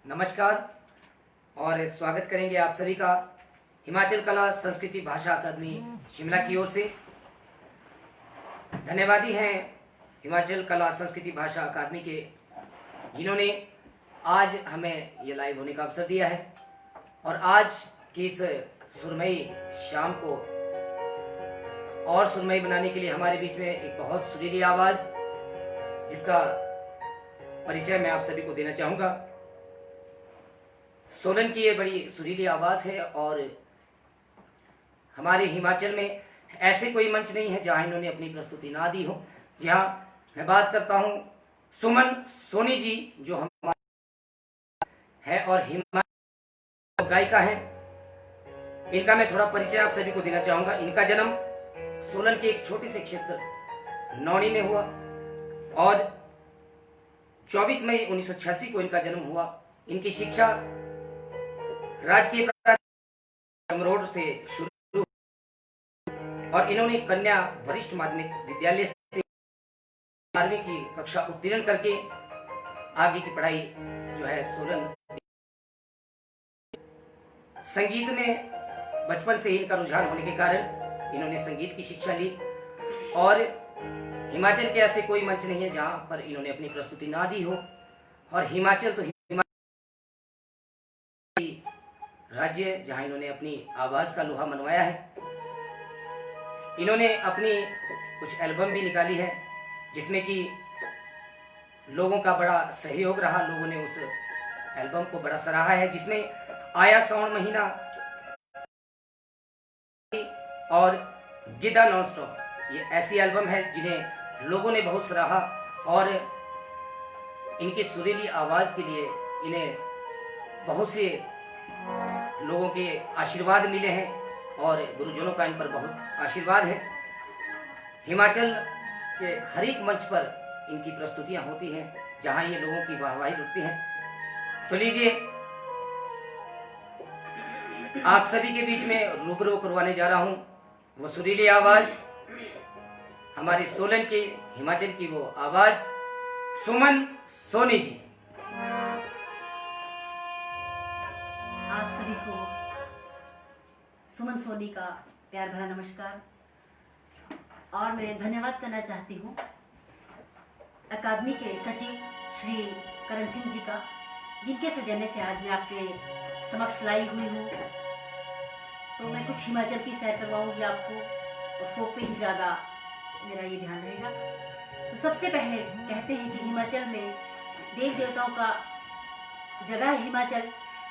नमस्कार और स्वागत करेंगे आप सभी का हिमाचल कला संस्कृति भाषा अकादमी शिमला की ओर से। धन्यवादी हैं हिमाचल कला संस्कृति भाषा अकादमी के, जिन्होंने आज हमें ये लाइव होने का अवसर दिया है। और आज की इस सुरमई शाम को और सुरमई बनाने के लिए हमारे बीच में एक बहुत सुरीली आवाज़, जिसका परिचय मैं आप सभी को देना चाहूँगा। सोलन की ये बड़ी सुरीली आवाज़ है और हमारे हिमाचल में ऐसे कोई मंच नहीं है जहाँ इन्होंने अपनी प्रस्तुति ना दी हो। जी हाँ, मैं बात करता हूँ सुमन सोनी जी, जो हमारे है और हिमाचल गायिका हैं। इनका मैं थोड़ा परिचय आप सभी को देना चाहूँगा। इनका जन्म सोलन के एक छोटे से क्षेत्र नौनी में हुआ और 24 मई 1986 को इनका जन्म हुआ। इनकी शिक्षा राजकीय रोड से शुरू और इन्होंने कन्या वरिष्ठ माध्यमिक विद्यालय से 12वीं की कक्षा उत्तीर्ण करके आगे की पढ़ाई जो है सोलन। संगीत में बचपन से ही इनका रुझान होने के कारण इन्होंने संगीत की शिक्षा ली और हिमाचल के ऐसे कोई मंच नहीं है जहां पर इन्होंने अपनी प्रस्तुति ना दी हो। और हिमाचल तो राज्य जहां इन्होंने अपनी आवाज का लोहा मनवाया है। इन्होंने अपनी कुछ एल्बम भी निकाली है, जिसमें कि लोगों का बड़ा सहयोग रहा। लोगों ने उस एल्बम को बड़ा सराहा है, जिसमें आया साउंड महीना और गिद्दा नॉन स्टॉप, ये ऐसी एल्बम है जिन्हें लोगों ने बहुत सराहा और इनकी सुरीली आवाज के लिए इन्हें बहुत से लोगों के आशीर्वाद मिले हैं और गुरुजनों का इन पर बहुत आशीर्वाद है। हिमाचल के हर एक मंच पर इनकी प्रस्तुतियां होती हैं जहां ये लोगों की वाहवाही लुटती हैं। तो लीजिए, आप सभी के बीच में रूबरू करवाने जा रहा हूं वो सुरीली आवाज, हमारे सोलन के हिमाचल की वो आवाज, सुमन सोनी जी। आप सभी को सुमन सोनी का प्यार भरा नमस्कार। और मैं धन्यवाद करना चाहती हूँ अकादमी के सचिव श्री करण सिंह जी का, जिनके सौजन्य से आज मैं आपके समक्ष लाई हुई हूँ। तो मैं कुछ हिमाचल की सैर करवाऊंगी आपको और फोक पे ही ज़्यादा मेरा ये ध्यान रहेगा। तो सबसे पहले कहते हैं कि हिमाचल में देव देवताओं का जगह है हिमाचल,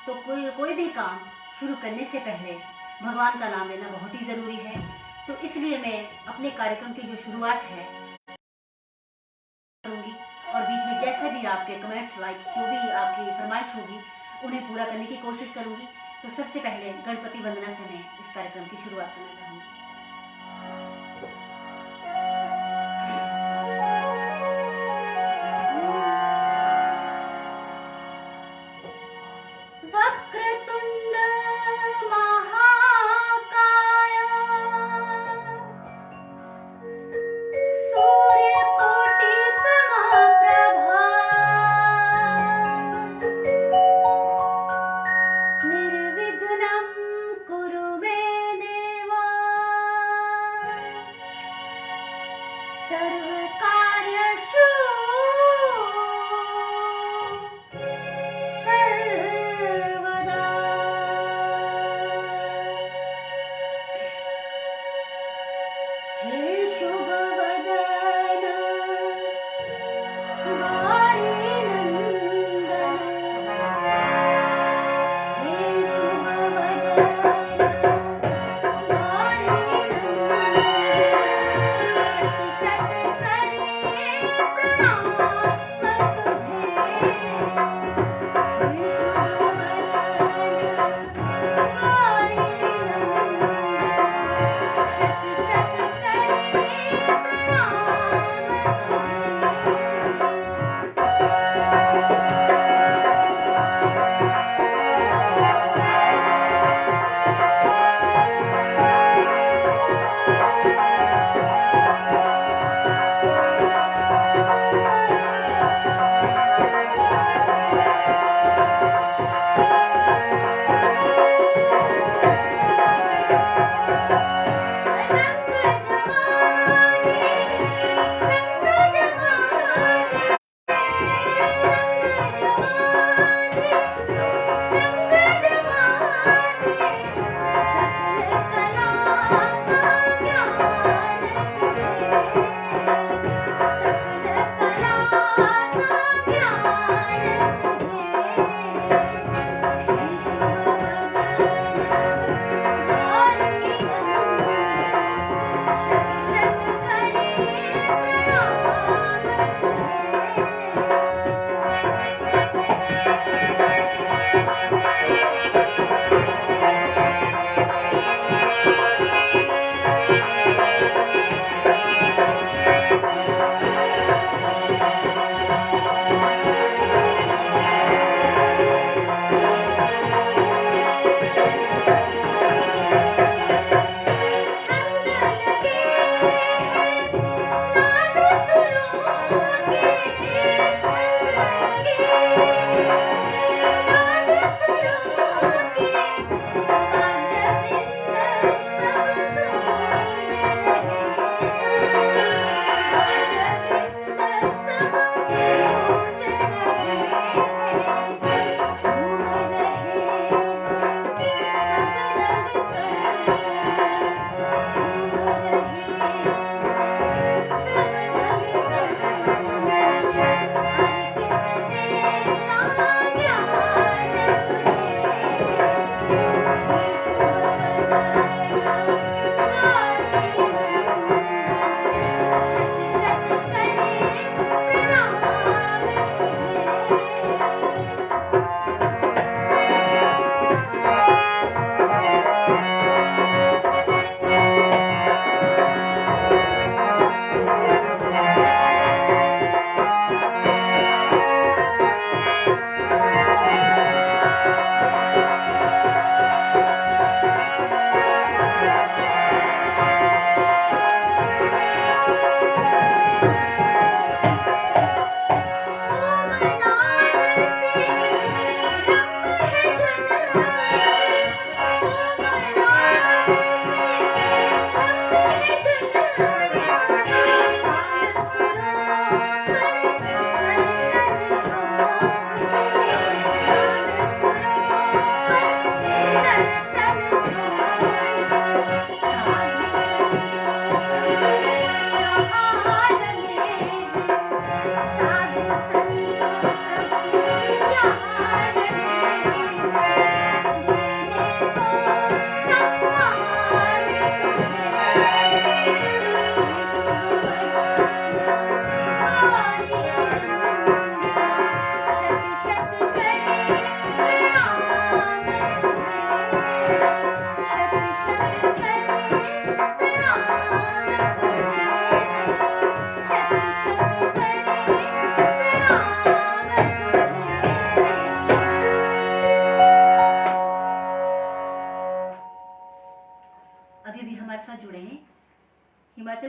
तो कोई भी काम शुरू करने से पहले भगवान का नाम लेना बहुत ही ज़रूरी है। तो इसलिए मैं अपने कार्यक्रम की जो शुरुआत है करूँगी और बीच में जैसे भी आपके कमेंट्स, लाइक्स, जो भी आपकी फरमाइश होगी उन्हें पूरा करने की कोशिश करूँगी। तो सबसे पहले गणपति वंदना से मैं इस कार्यक्रम की शुरुआत करना चाहूँगी। वक्रतुंड महाकाय सूर्यकोटि समप्रभा निर्विघ्नं कुरु मे देवा।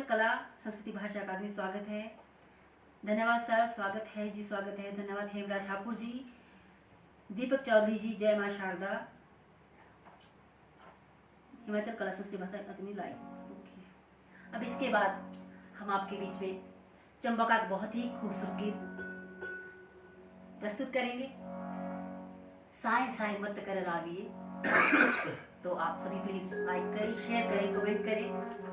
कला संस्कृति भाषा अकादमी स्वागत है। धन्यवाद सर, स्वागत है जी, स्वागत है। धन्यवाद हेमराज ठाकुर जी, दीपक चौधरी जी, जय मां शारदा। हिमाचल कला संस्कृति भाषा अकादमी लाइव। अब इसके बाद हम आपके बीच में चंबा का एक बहुत ही खूबसूरत गीत प्रस्तुत करेंगे, साए साए मत कर राविए। तो आप सभी प्लीज लाइक करें, शेयर करें, कमेंट करें।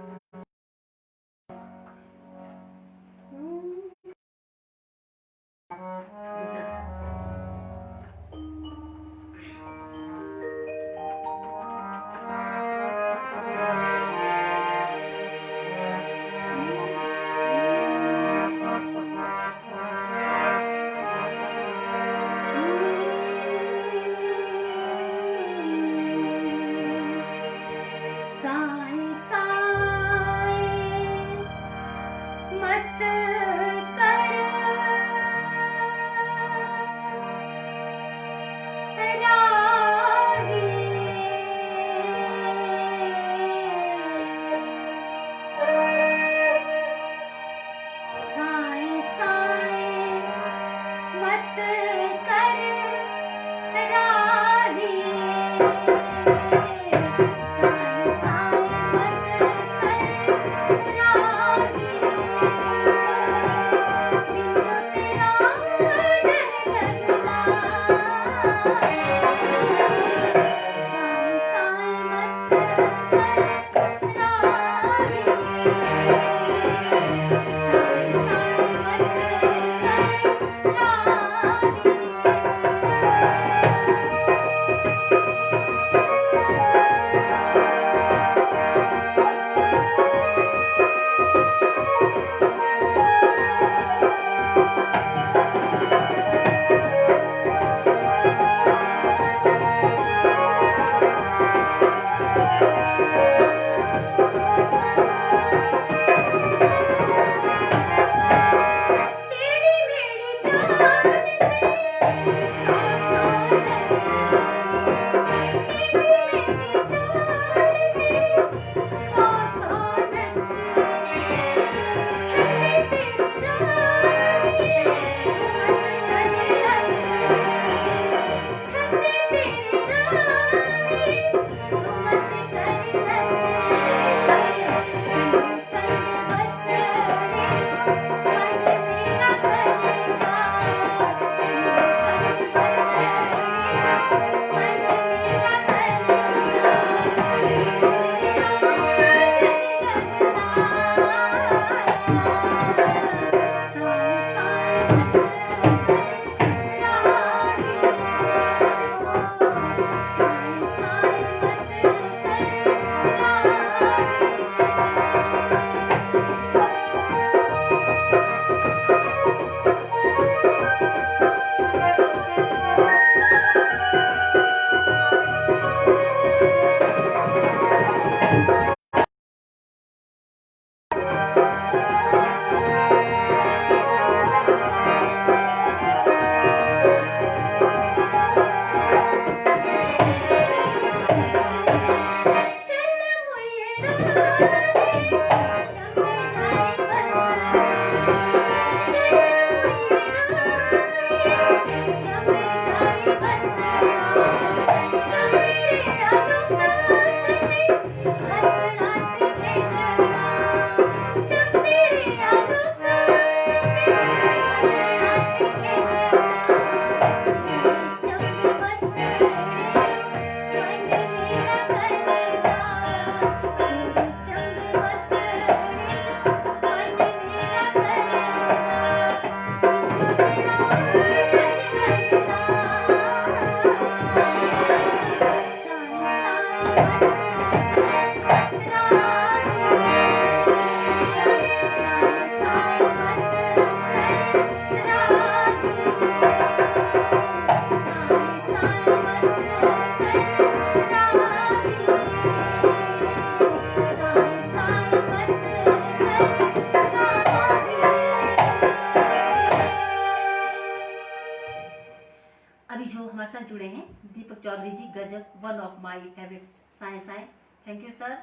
जुड़े हैं दीपक चौधरी जी, गजब, वन ऑफ माय फेवरेट साए साए। Thank you sir.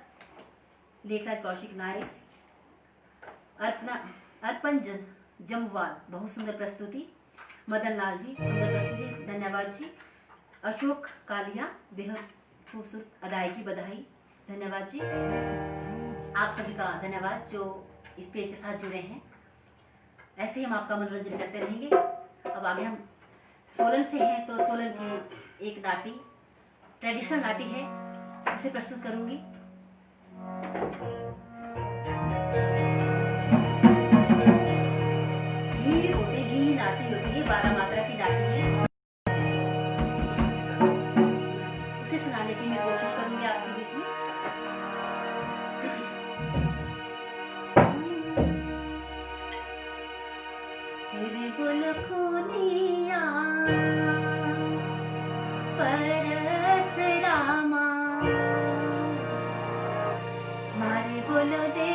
Lekhraj Kaushik, nice. Arpan Jamwal, बहुत सुंदर प्रस्तुति। मदन लाल जी, सुंदर प्रस्तुति, धन्यवाद जी। अशोक कालिया, बेहद खूबसूरत अदायगी, बधाई, धन्यवाद जी। आप सभी का धन्यवाद जो इस पेज के साथ जुड़े हैं। ऐसे ही हम आपका मनोरंजन करते रहेंगे। अब आगे हम सोलन से हैं, तो सोलन की एक नाटी, ट्रेडिशनल नाटी है, उसे प्रस्तुत करूंगी। घी होती, घी नाटी होती है, 12 मात्रा की नाटी है, उसे सुनाने की मैं कोशिश करूंगी आपके बीच में। तेरे बोल खूनिया परस रामा, मारे बोलो दे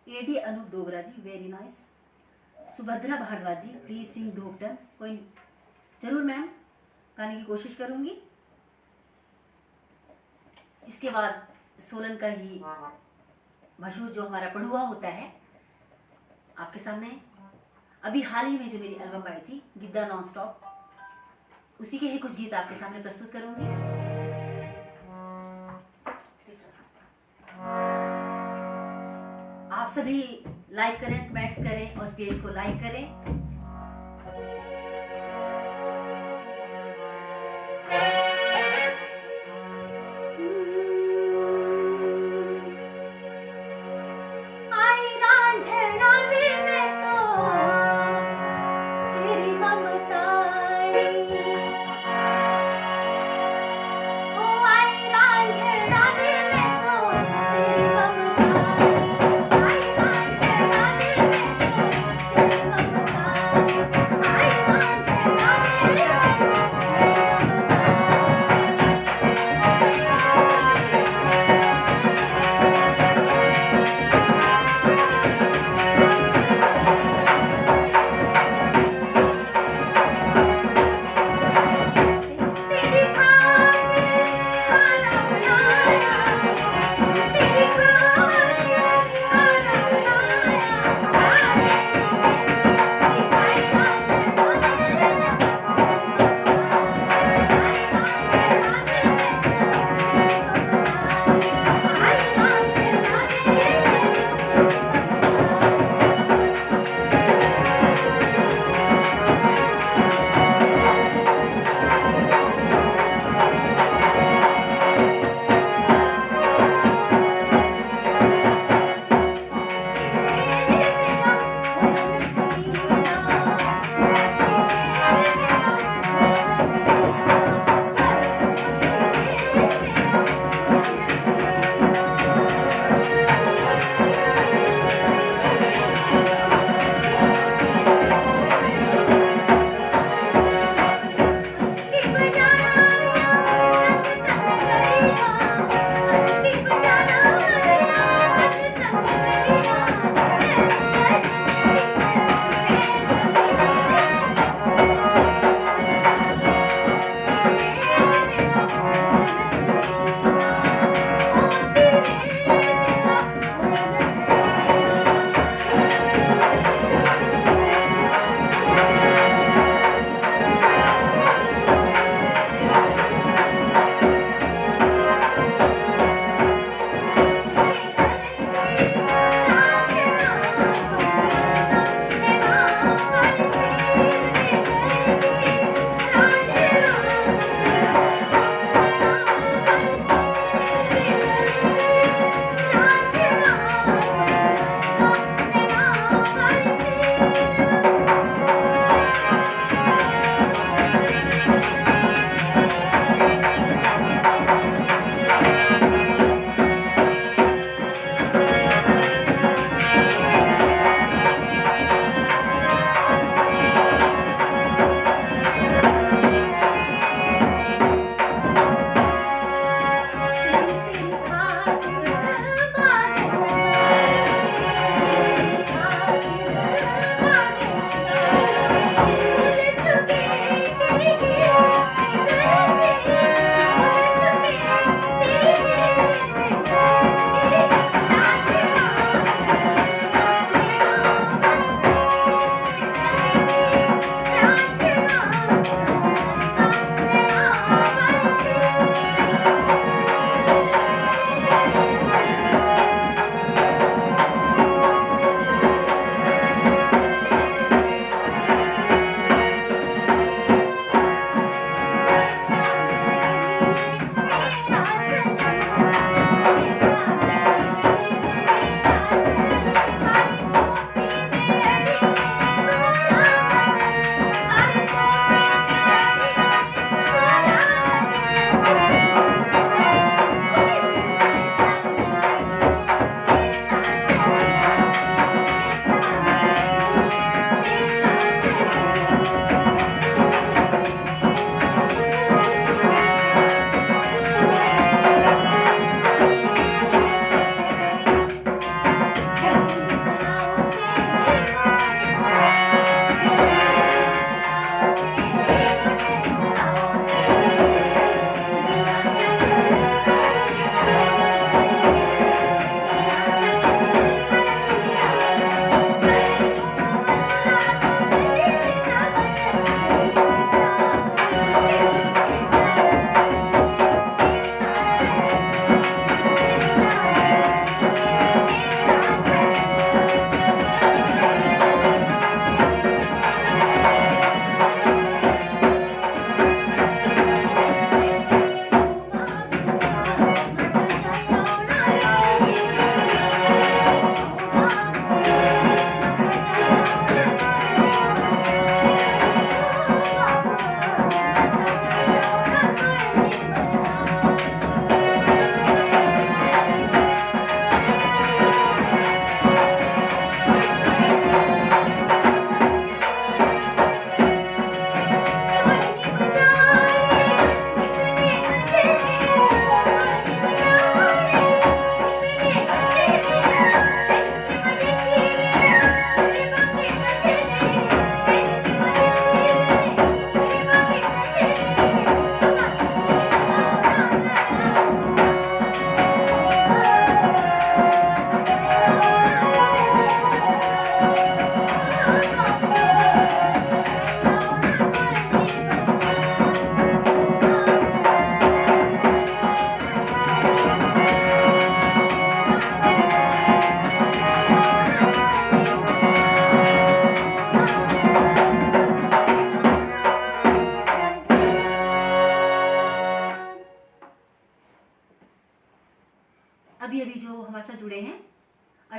एडी Anoop Dogra ji, very nice. Subhadra Bhardwaj ji, please sing धोपटन। कोई जरूर मैम, गाने की कोशिश करूंगी। इसके बाद सोलन का ही मशहूर जो हमारा पढ़ुआ होता है, आपके सामने अभी हाल ही में जो मेरी एल्बम आई थी गिद्दा नॉन स्टॉप, उसी के ही कुछ गीत आपके सामने प्रस्तुत करूंगी। आप सभी लाइक करें, कमेंट्स करें और इस पेज को लाइक करें।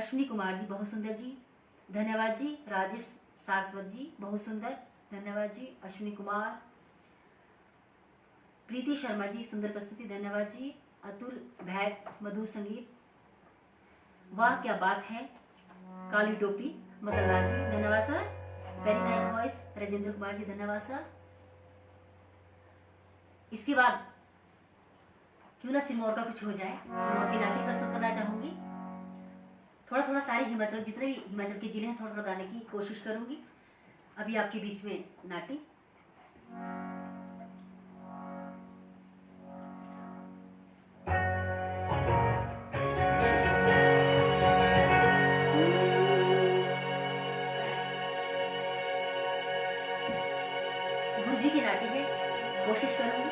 अश्विनी कुमार जी बहुत सुंदर जी, धन्यवाद जी। राजेश सारस्वत जी बहुत सुंदर, धन्यवाद जी। अश्विनी कुमार, प्रीति शर्मा जी सुंदर प्रस्तुति, धन्यवाद जी। अतुल भैट, मधुर संगीत, वाह क्या बात है, काली टोपी, मदन लाल जी धन्यवाद sir. Very nice voice, Rajendra Kumar ji धन्यवाद सर। इसके बाद क्यों ना सिरमौर का कुछ हो जाए, सिरमौर की नाटी प्रस्तुत करना चाहूंगी। थोड़ा थोड़ा सारे हिमाचल, जितने भी हिमाचल के जिले हैं, थोड़ा थोड़ा गाने की कोशिश करूंगी। अभी आपके बीच में नाटी। गुरुजी की नाटी है, कोशिश करूंगी।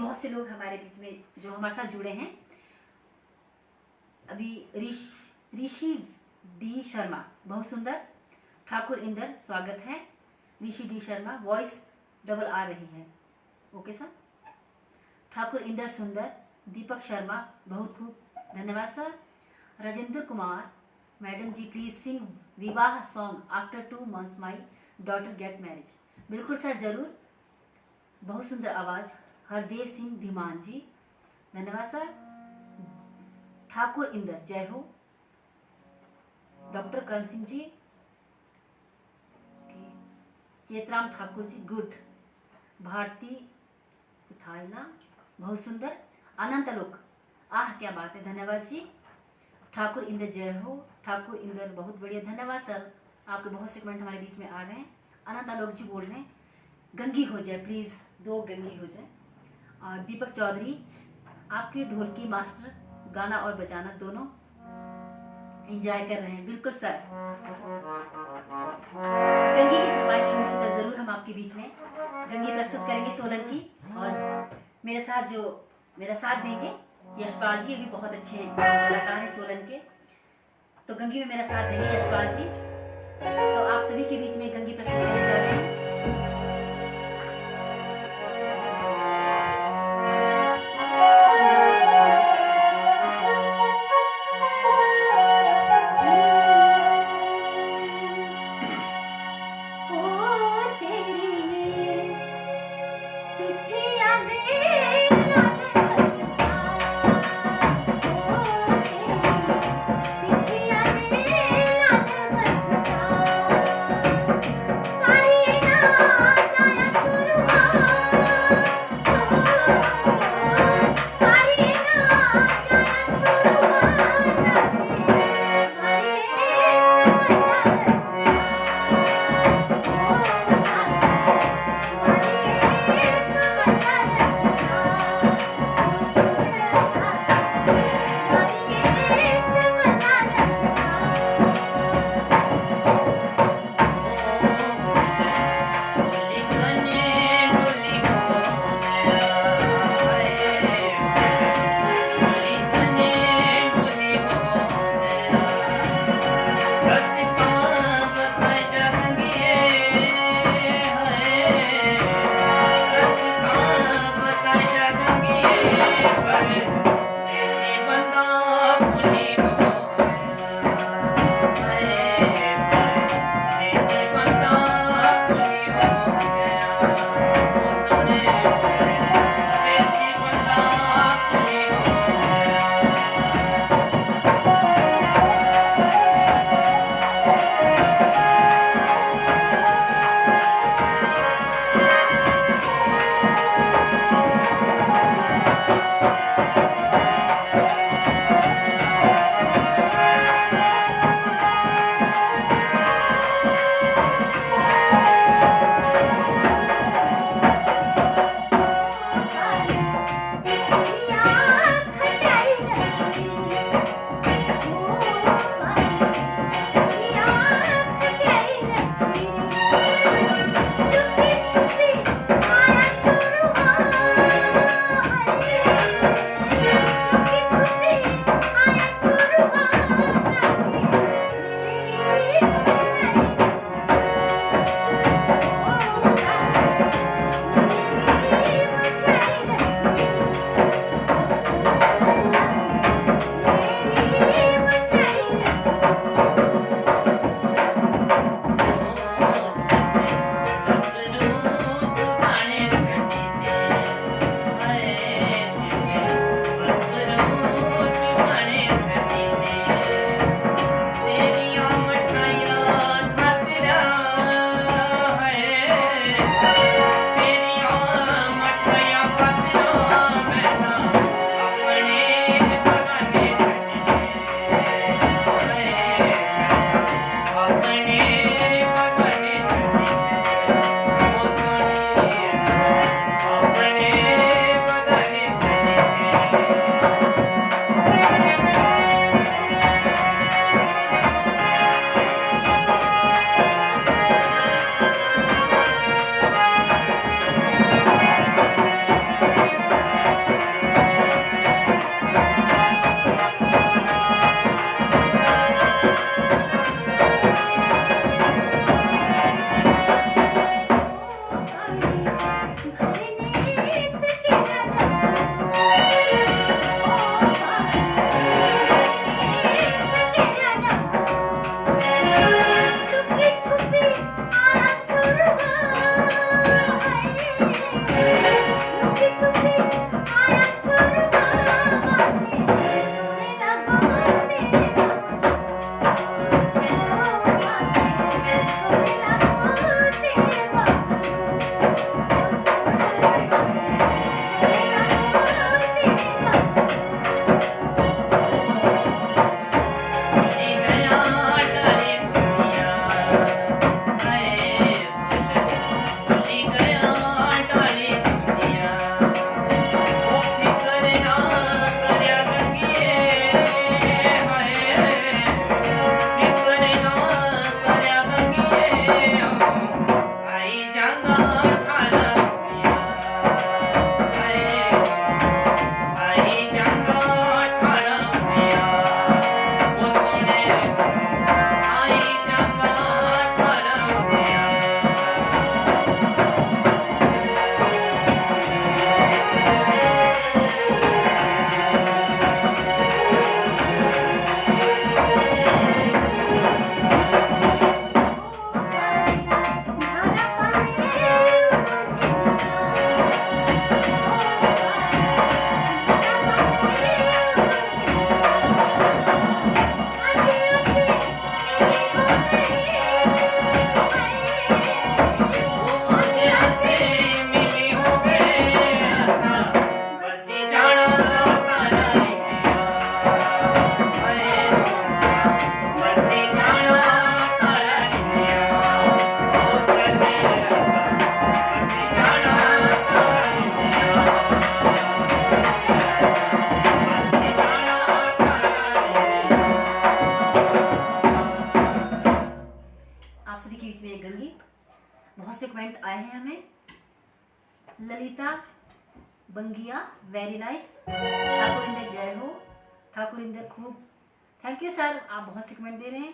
बहुत से लोग हमारे बीच में जो हमारे साथ जुड़े हैं। अभी ऋषि डी शर्मा, बहुत सुंदर। ठाकुर इंदर, स्वागत है। ऋषि डी शर्मा, वॉइस डबल आ रही है। Okay sir. ठाकुर इंदर सुंदर। दीपक शर्मा, बहुत खूब, धन्यवाद sir. Rajendra Kumar, madam ji please sing विवाह song after 2 months my daughter get marriage. बिल्कुल सर, जरूर, बहुत सुंदर आवाज़। हरदेव सिंह धीमान जी, धन्यवाद सर। ठाकुर इंदर, जय हो। Doctor Karan Singh ji, Chetram Thakur ji, good. भारती थाइला, बहुत सुंदर। अनंत आलोक, आह क्या बात है, धन्यवाद जी। ठाकुर इंदर, जय हो। ठाकुर इंदर, बहुत बढ़िया, धन्यवाद सर। आपके बहुत से कमेंट हमारे बीच में आ रहे हैं। अनंत आलोक जी बोल रहे हैं गंगी हो जाए प्लीज़, 2 गंगी हो जाए। और दीपक चौधरी, आपके ढोलकी मास्टर गाना और बजाना दोनों एंजॉय कर रहे हैं। बिल्कुल सर, गंगी की फरमाइश होगी तो जरूर हम आपके बीच में गंगी प्रस्तुत करेंगे सोलंकी। और मेरा साथ देंगे यशपाल जी, ये भी बहुत अच्छे कलाकार हैं सोलन के, तो गंगी में मेरा साथ देंगे यशपाल जी। तो आप सभी के बीच में गंगी प्रस्तुत करने जा रहे हैं। Bye. Lalita Bangia, very nice. Thakur Inder जय हो, ठाकुर इंदर खूब, थैंक यू सर, आप बहुत से कमेंट दे रहे हैं।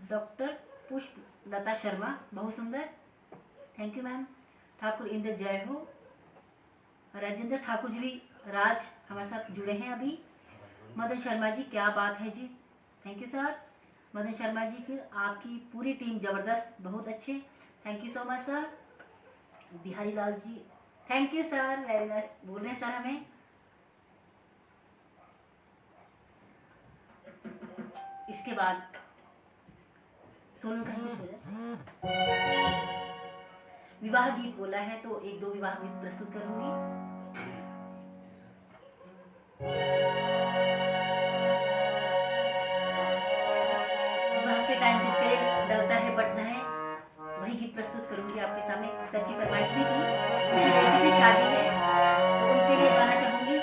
डॉक्टर पुष्प लता शर्मा, बहुत सुंदर, thank you ma'am. Thakur Inder जय हो। राजेंद्र ठाकुर जी भी, राज हमारे साथ जुड़े हैं अभी। मदन शर्मा जी, क्या बात है जी, thank you sir. Madan Sharma ji, फिर आपकी पूरी टीम जबरदस्त, बहुत अच्छे, thank you so much sir. Bihari Lal ji, thank you sir, very nice बोल रहे हैं सर हमें। इसके बाद सोनू का कुछ हो जाए। विवाह गीत बोला है तो एक दो विवाह गीत प्रस्तुत करूंगी। विवाह के टाइम जो तेल डलता है बटना है, वही गीत प्रस्तुत करूंगी आपके सामने। सर की फरमाइश भी थी, उनकी बेटी की शादी है तो उनके लिए गाना चाहूंगी।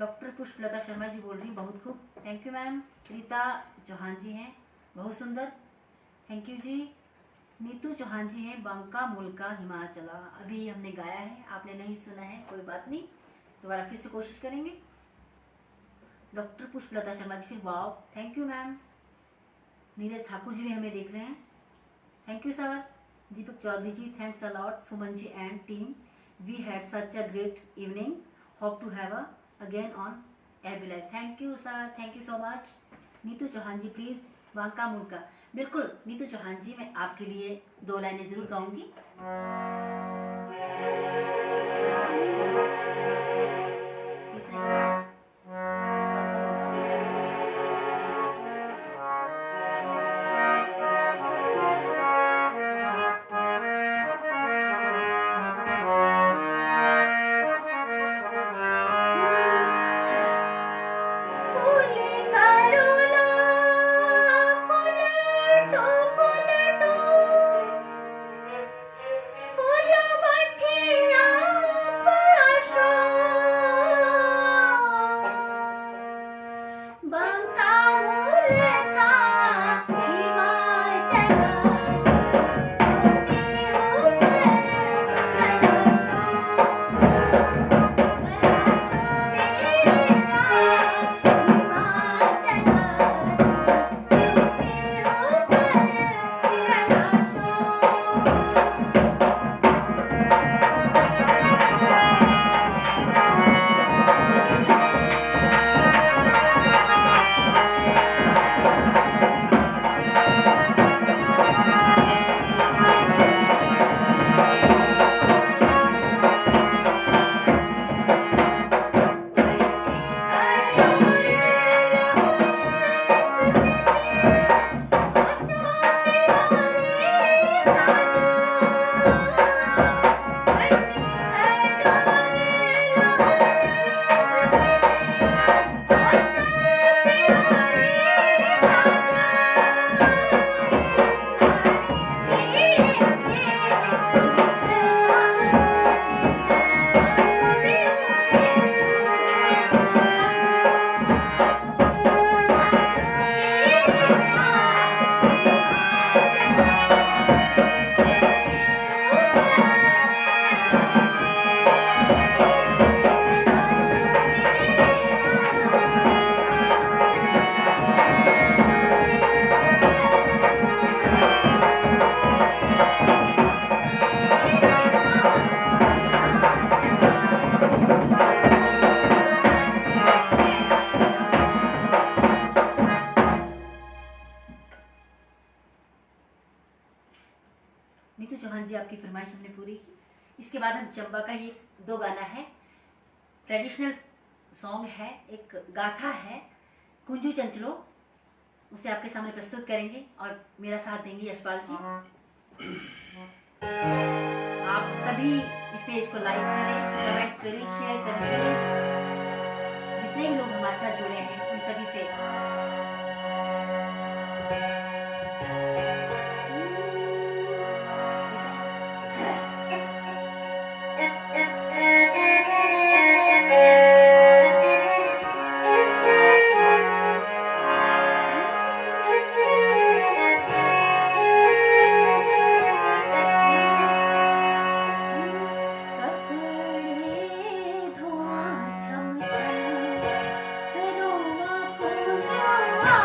डॉक्टर पुष्पलता शर्मा जी बोल रही, बहुत खूब, thank you ma'am. Rita Chauhan ji हैं, बहुत सुंदर, थैंक यू जी। नीतू चौहान जी हैं, बांका मुल्का हिमाचला, अभी हमने गाया है, आपने नहीं सुना है, कोई बात नहीं, दोबारा फिर से कोशिश करेंगे। डॉक्टर पुष्पलता शर्मा जी, फिर wow, thank you ma'am. Neeraj Thakur ji भी हमें देख रहे हैं, thank you sir. Deepak Chaudhary ji, thanks a lot. Suman ji and team, we had such a great evening, hope to have again on every life, thank you sir, thank you so much. Neetu Chauhan ji please Banka Mulka, बिल्कुल नीतू चौहान जी, मैं आपके लिए 2 लाइनें जरूर गाऊंगी। तीसरी नीतू चौहान जी, आपकी फरमाइश हमने पूरी की। इसके बाद हम चंबा का ही 2 गाना है, ट्रेडिशनल सॉन्ग है, एक गाथा है, कुंजू चंचलो, उसे आपके सामने प्रस्तुत करेंगे और मेरा साथ देंगे यशपाल जी। आप सभी इस पेज को लाइक करें, कमेंट करें, शेयर करें प्लीज। जितने भी लोग हमारे साथ जुड़े हैं उन सभी से कपड़े धोआ छम छम, रोआ कुंजो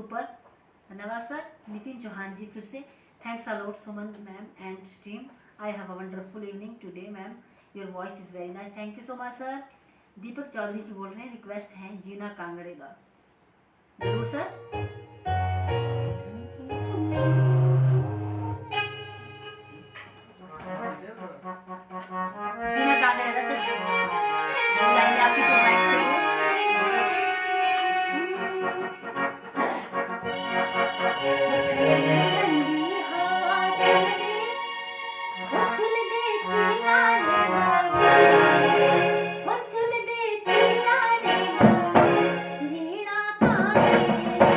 सुपर, धन्यवाद सर। नितिन चौहान जी फिर से thanks a lot Suman ma'am and team, I have a wonderful evening today ma'am, your voice is very nice, thank you so much sir. Deepak Chaudhary ji बोल रहे हैं रिक्वेस्ट है जीना कांगड़ेगा, जरूर सर। जीना कांगड़ेगा सर, लाइन आपकी फरमाइश पे है। ठंडी हवा चल दे चल दे चिलारे जीना कांगड़ेगा,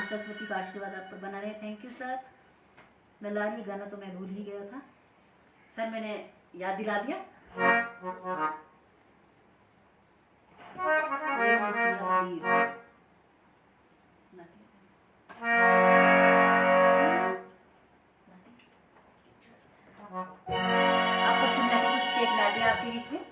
सरस्वती का आशीर्वाद आप पर बना रहे, थैंक यू सर। ललारी गाना तो मैं भूल ही गया था सर, मैंने याद दिला दिया। आपको सुनना थी कुछ शेख नाटिया आपके बीच में।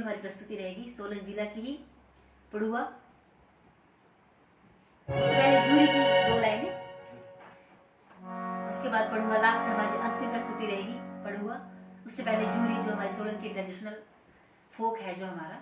हमारी प्रस्तुति रहेगी सोलन जिला की ही पड़ुआ। उससे पहले झूरी की 2 लाइनें, उसके बाद पड़ुआ, लास्ट हमारी अंतिम प्रस्तुति रहेगी पड़ुआ। उससे पहले झूरी जो हमारी सोलन की ट्रेडिशनल फोक है जो हमारा।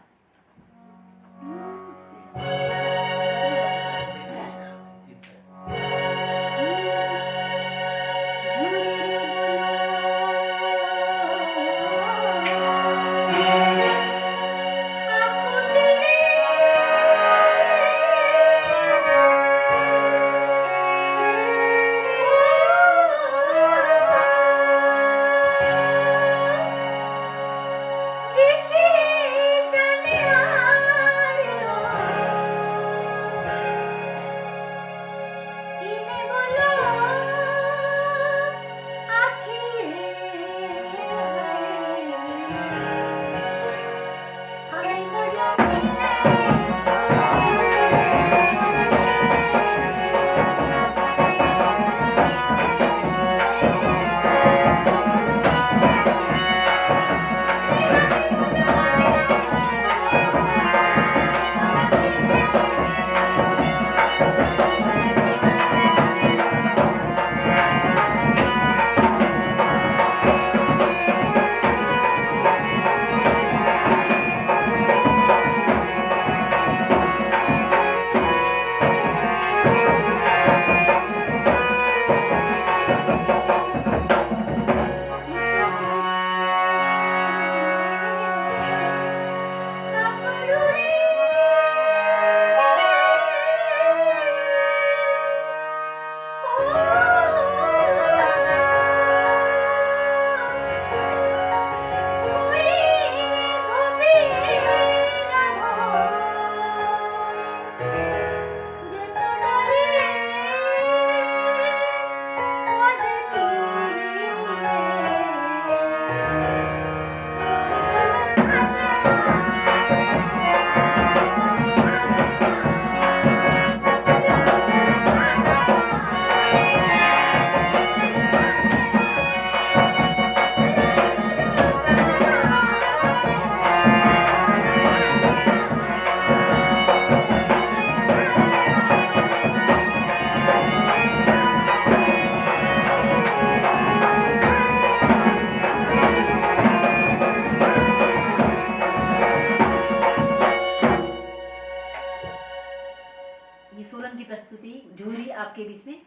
आपके बीच में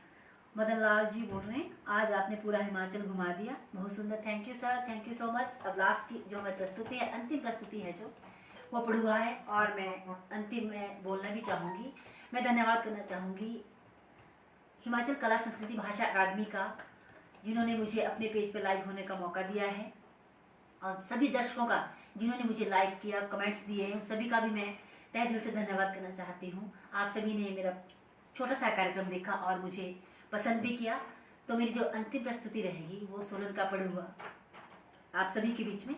मदन लाल जी बोल रहे हैं। आज आपने पूरा हिमाचल घुमा दिया, बहुत सुंदर। Thank you sir, thank you so much. अब लास्ट की जो हमारी प्रस्तुति है, अंतिम प्रस्तुति है जो, वो पड़ुआ है और मैं अंतिम में बोलना भी चाहूँगी। मैं धन्यवाद करना चाहूँगी हिमाचल कला संस्कृति भाषा अकादमी का, जिन्होंने मुझे अपने पेज पे लाइव होने का मौका दिया है, और सभी दर्शकों का जिन्होंने मुझे लाइक किया, कमेंट्स दिए, उन सभी का भी मैं तहे दिल से धन्यवाद करना चाहती हूँ। आप सभी ने मेरा छोटा सा कार्यक्रम देखा और मुझे पसंद भी किया। तो मेरी जो अंतिम प्रस्तुति रहेगी वो सोलन का पड़ुआ आप सभी के बीच में।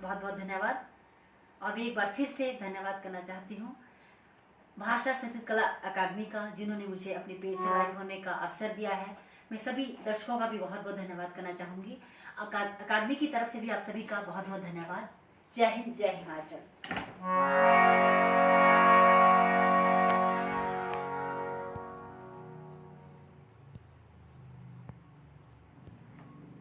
बहुत बहुत धन्यवाद। और एक बार फिर से धन्यवाद करना चाहती हूँ भाषा संस्कृत कला अकादमी का, जिन्होंने मुझे अपने पेज से लाइव होने का अवसर दिया है। मैं सभी दर्शकों का भी बहुत बहुत धन्यवाद करना चाहूँगी। अकादमी की तरफ से भी आप सभी का बहुत बहुत धन्यवाद। जय हिंद, जय हिमाचल।